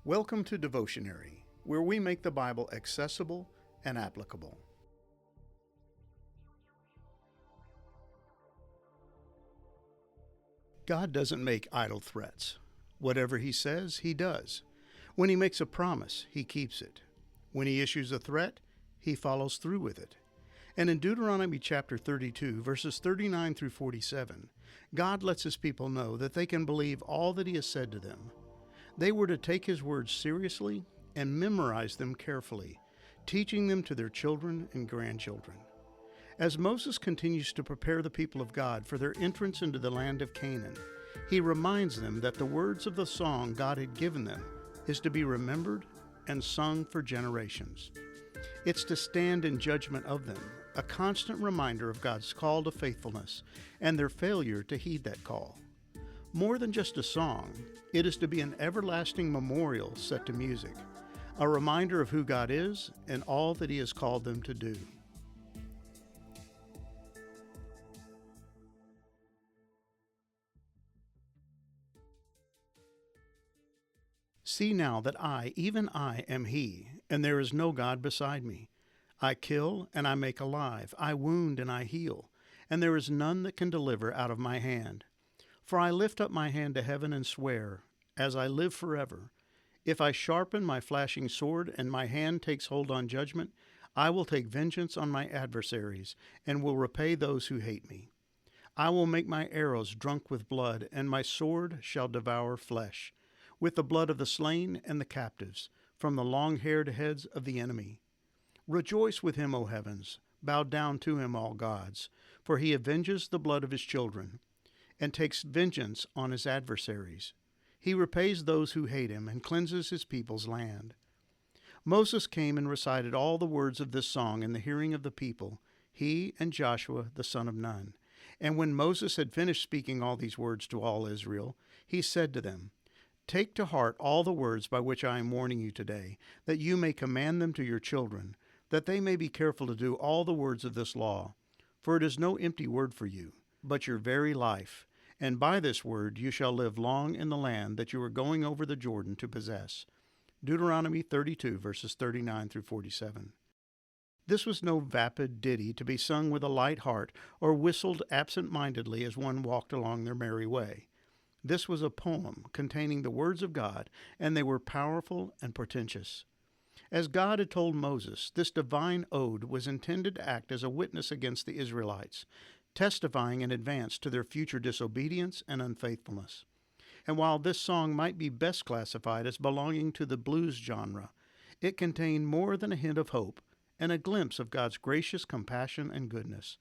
Welcome to Devotionary, where we make the Bible accessible and applicable. God doesn't make idle threats. Whatever He says, He does. When He makes a promise, He keeps it. When He issues a threat, He follows through with it. And in Deuteronomy chapter 32, verses 39 through 47, God lets His people know that they can believe all that He has said to them. They were to take His words seriously and memorize them carefully, teaching them to their children and grandchildren. As Moses continues to prepare the people of God for their entrance into the land of Canaan, he reminds them that the words of the song God had given them is to be remembered and sung for generations. It's to stand in judgment of them, a constant reminder of God's call to faithfulness and their failure to heed that call. More than just a song, it is to be an everlasting memorial set to music, a reminder of who God is and all that He has called them to do. See now that I, even I, am He, and there is no God beside me. I kill and I make alive, I wound and I heal, and there is none that can deliver out of my hand. For I lift up my hand to heaven and swear, as I live forever, if I sharpen my flashing sword and my hand takes hold on judgment, I will take vengeance on my adversaries and will repay those who hate me. I will make my arrows drunk with blood, and my sword shall devour flesh, with the blood of the slain and the captives, from the long-haired heads of the enemy. Rejoice with Him, O heavens, bow down to Him, all gods, for He avenges the blood of His children, and takes vengeance on His adversaries. He repays those who hate Him and cleanses His people's land. Moses came and recited all the words of this song in the hearing of the people, he and Joshua the son of Nun. And when Moses had finished speaking all these words to all Israel, he said to them, Take to heart all the words by which I am warning you today, that you may command them to your children, that they may be careful to do all the words of this law. For it is no empty word for you, but your very life. And by this word you shall live long in the land that you are going over the Jordan to possess. Deuteronomy 32, verses 39 through 47. This was no vapid ditty to be sung with a light heart or whistled absent-mindedly as one walked along their merry way. This was a poem containing the words of God, and they were powerful and portentous. As God had told Moses, this divine ode was intended to act as a witness against the Israelites, testifying in advance to their future disobedience and unfaithfulness. And while this song might be best classified as belonging to the blues genre, it contained more than a hint of hope and a glimpse of God's gracious compassion and goodness.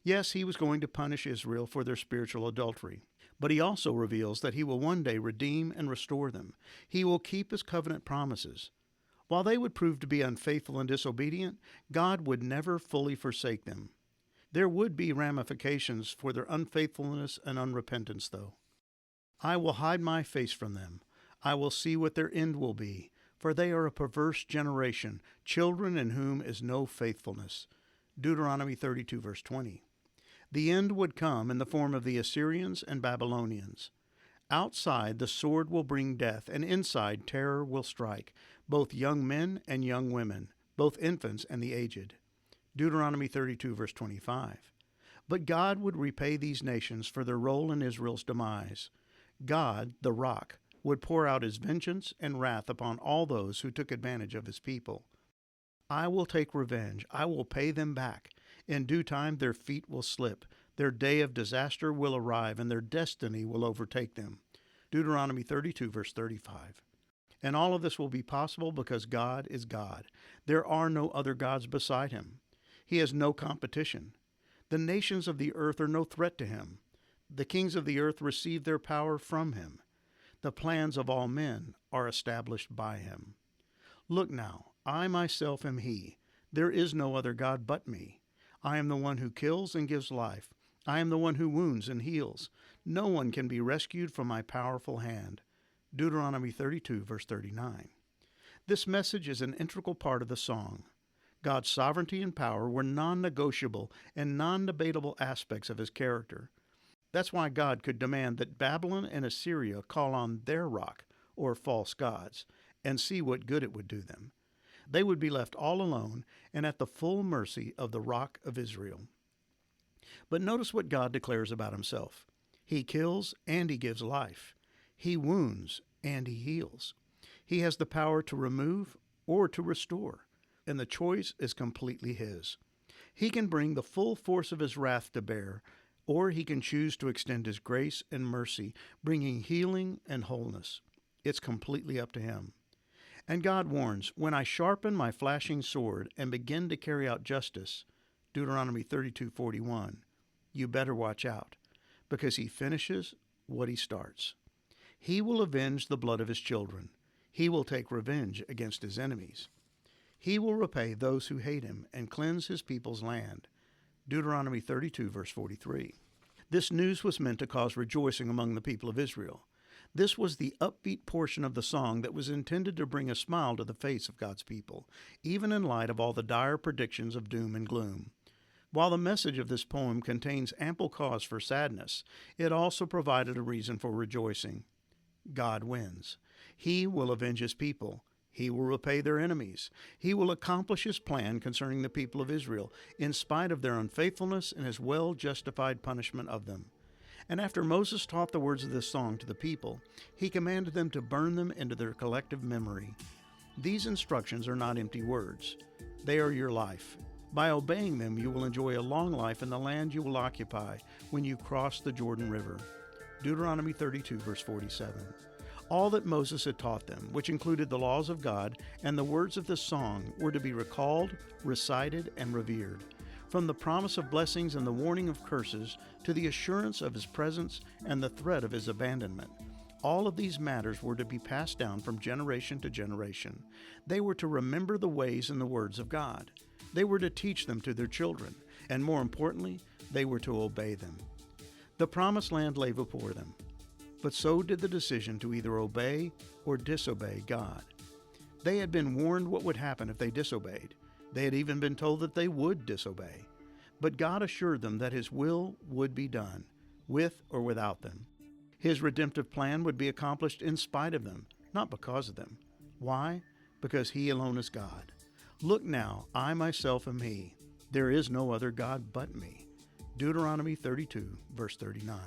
Yes, He was going to punish Israel for their spiritual adultery, but He also reveals that He will one day redeem and restore them. He will keep His covenant promises. While they would prove to be unfaithful and disobedient, God would never fully forsake them. There would be ramifications for their unfaithfulness and unrepentance, though. I will hide my face from them. I will see what their end will be, for they are a perverse generation, children in whom is no faithfulness. Deuteronomy 32, verse 20. The end would come in the form of the Assyrians and Babylonians. Outside, the sword will bring death, and inside, terror will strike, both young men and young women, both infants and the aged. Deuteronomy 32, verse 25. But God would repay these nations for their role in Israel's demise. God, the rock, would pour out His vengeance and wrath upon all those who took advantage of His people. I will take revenge. I will pay them back. In due time their feet will slip. Their day of disaster will arrive, and their destiny will overtake them. Deuteronomy 32, verse 35. And all of this will be possible because God is God. There are no other gods beside Him. He has no competition. The nations of the earth are no threat to Him. The kings of the earth receive their power from Him. The plans of all men are established by Him. Look now, I myself am He. There is no other God but me. I am the one who kills and gives life. I am the one who wounds and heals. No one can be rescued from my powerful hand. Deuteronomy 32, verse 39. This message is an integral part of the song. God's sovereignty and power were non-negotiable and non-debatable aspects of His character. That's why God could demand that Babylon and Assyria call on their rock, or false gods, and see what good it would do them. They would be left all alone and at the full mercy of the Rock of Israel. But notice what God declares about himself. He kills and he gives life. He wounds and he heals. He has the power to remove or to restore, and the choice is completely his. He can bring the full force of his wrath to bear, or he can choose to extend his grace and mercy, bringing healing and wholeness. It's completely up to him. And God warns, when I sharpen my flashing sword and begin to carry out justice, Deuteronomy 32:41, you better watch out, because he finishes what he starts. He will avenge the blood of his children. He will take revenge against his enemies. He will repay those who hate him and cleanse his people's land. Deuteronomy 32, verse 43. This news was meant to cause rejoicing among the people of Israel. This was the upbeat portion of the song that was intended to bring a smile to the face of God's people, even in light of all the dire predictions of doom and gloom. While the message of this poem contains ample cause for sadness, it also provided a reason for rejoicing. God wins. He will avenge his people. He will repay their enemies. He will accomplish his plan concerning the people of Israel, in spite of their unfaithfulness and his well-justified punishment of them. And after Moses taught the words of this song to the people, he commanded them to burn them into their collective memory. These instructions are not empty words. They are your life. By obeying them, you will enjoy a long life in the land you will occupy when you cross the Jordan River. Deuteronomy 32, verse 47. All that Moses had taught them, which included the laws of God and the words of this song, were to be recalled, recited, and revered. From the promise of blessings and the warning of curses to the assurance of his presence and the threat of his abandonment, all of these matters were to be passed down from generation to generation. They were to remember the ways and the words of God. They were to teach them to their children, and more importantly, they were to obey them. The promised land lay before them, but so did the decision to either obey or disobey God. They had been warned what would happen if they disobeyed. They had even been told that they would disobey. But God assured them that his will would be done, with or without them. His redemptive plan would be accomplished in spite of them, not because of them. Why? Because he alone is God. Look now, I myself am he. There is no other God but me. Deuteronomy 32, verse 39.